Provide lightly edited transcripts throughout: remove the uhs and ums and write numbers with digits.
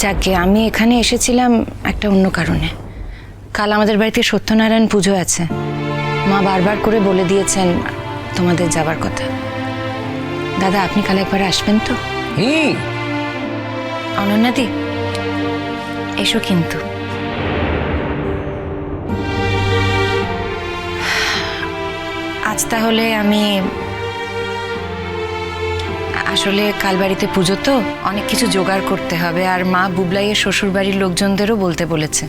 যাকে আমি এখানে এসেছিলাম একটা অন্য কারণে। কাল আমাদের বাড়িতে সত্যনারায়ণ পুজো আছে। মা বারবার করে বলে দিয়েছেন তোমাদের যাবার কথা। দাদা, আপনি কাল একবার আসবেন তো? অনন্যাদি, এসো কিন্তু। আজ তাহলে আমি আসলে কাল বাড়িতে পুজো তো অনেক কিছু জোগাড় করতে হবে, আর মা বুবলাইয়ের শ্বশুর বাড়ির লোকজনদেরও বলতে বলেছে।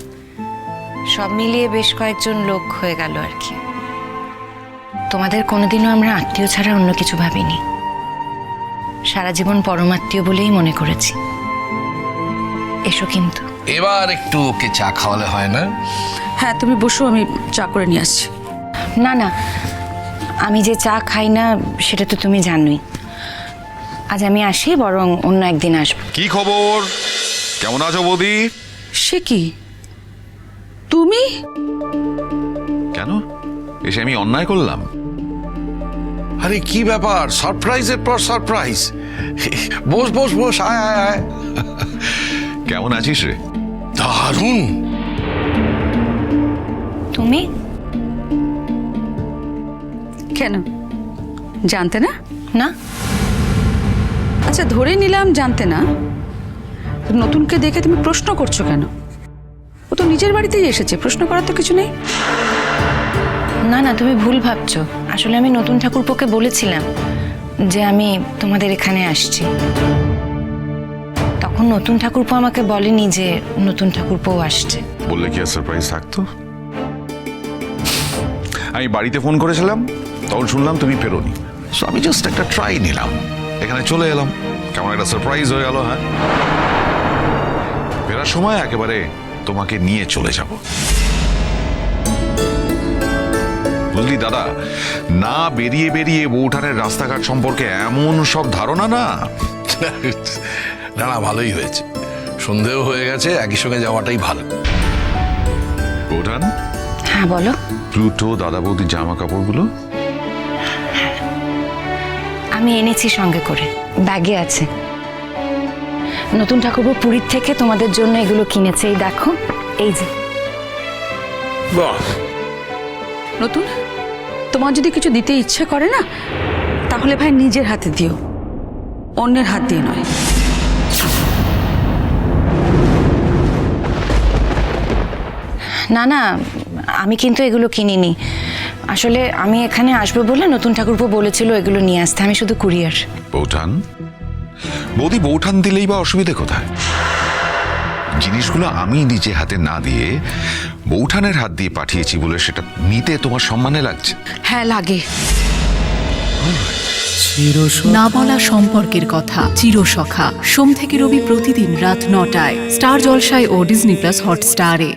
সব মিলিয়ে বেশ কয়েকজন লোক হয়ে গেল আর কি। তোমাদের কোনোদিনও আমরা আত্মীয় ছাড়া অন্য কিছু ভাবিনি। সারা জীবন পরমাত্মীয় বলেই মনে করেছি। এসো কিন্তু। এবার একটু ওকে চা খাওয়ালে হয় না? হ্যাঁ, তুমি বসো, আমি চা করে নিয়ে আসছি। না না, আমি যে চা খাই না সেটা তো তুমি জানোই। আজ আমি আসি, বরং অন্য একদিন আসবো। কি খবর? কেমন আছো বৌদি? সে কি, তুমি? কেন এসে আমি অন্যায় করলাম? আরে কি ব্যাপার, সারপ্রাইজের পর সারপ্রাইজ। বস বস বস, আয় আয় আয়। কেমন আছিস রে? দারুণ। তুমি? কেন, জানতে না? না। আচ্ছা, ধরে নিলাম জানতে না। নতুনকে দেখে তুমি প্রশ্ন করছো কেন? ও তো নিজের বাড়িতেই এসেছে, প্রশ্ন করার তো কিছু নেই। না না, তুমি ভুল ভাবছো। আসলে আমি নতুন ঠাকুরপোকে বলেছিলাম যে আমি তোমাদের এখানে আসছি। তখন নতুন ঠাকুরপো আমাকে বলেনি যে নতুন ঠাকুরপো আসছে। বললে কি আর সারপ্রাইজ থাকতো? আমি বাড়িতে ফোন করেছিলাম, তখন শুনলাম তুমি ফেরোনি। সো আমি জাস্ট একটা ট্রাই নিলাম, এখানে চলে এলাম। কেমন একটা সারপ্রাইজ হয়ে গেল। হ্যাঁ, ফেরার সময় একেবারে তোমাকে নিয়ে চলে যাব। বুঝলি দাদা, না বেরিয়ে বেরিয়ে বৌঠানের রাস্তাঘাট সম্পর্কে এমন সব ধারণা না। না না, ভালোই হয়েছে। সন্ধেও হয়ে গেছে, একই সঙ্গে যাওয়াটাই ভালো। বৌঠান। হ্যাঁ বলো। প্লুটো দাদা বৌদির জামা কাপড়গুলো আমি এনেছি সঙ্গে করে, ব্যাগে আছে। নতুন ঠাকুরপো পুরীর থেকে তোমাদের জন্য এগুলো কিনেছে। এই দেখো, এই যে। বাহ। নতুন, তোমার যদি কিছু দিতে ইচ্ছে করে না, তাহলে ভাই নিজের হাতে দিও, অন্যের হাত দিয়ে নয়। না না, আমি কিন্তু এগুলো কিনিনি। আসলে আমি এখানে আসবো বলে নতুন ঠাকুরপো বলেছিল এগুলো নিয়ে আসতে। আমি শুধু কুরিয়ার। বৌঠান, বৌদি বৌঠান দিলেই বা অসুবিধে কোথায়? জিনিসগুলো আমি নিজে হাতে না দিয়ে বৌঠানের হাত দিয়ে পাঠিয়েছি বলে সেটা নিতে তোমার সম্মানে লাগছে? হ্যাঁ, লাগে। না বলা সম্পর্কের কথা, চিরসখা, সোম থেকে রবি প্রতিদিন রাত ৯টায় স্টার জলসায় ও ডিজনি প্লাস হটস্টারে।